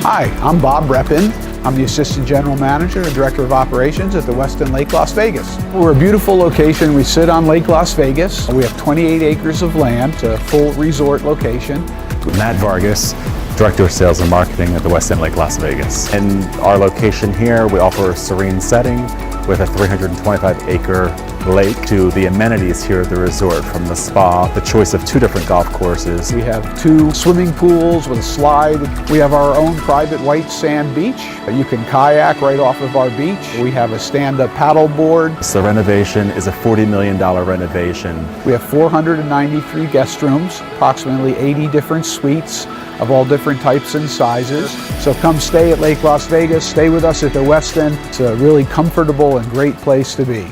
Hi, I'm Bob Reppin. I'm the Assistant General Manager and Director of Operations at the Westin Lake Las Vegas. We're a beautiful location. We sit on Lake Las Vegas. We have 28 acres of land, a full resort location. Matt Vargas, Director of Sales and Marketing at the Westin Lake Las Vegas. In our location here, we offer a serene setting with a 325-acre lake to the amenities here at the resort, from the spa, the choice of 2 different golf courses. We have 2 swimming pools with a slide. We have our own private white sand beach. You can kayak right off of our beach. We have a stand-up paddle board. The renovation is a $40 million renovation. We have 493 guest rooms, approximately 80 different suites of all different types and sizes. So come stay at Lake Las Vegas, stay with us at the Westin. It's a really comfortable and great place to be.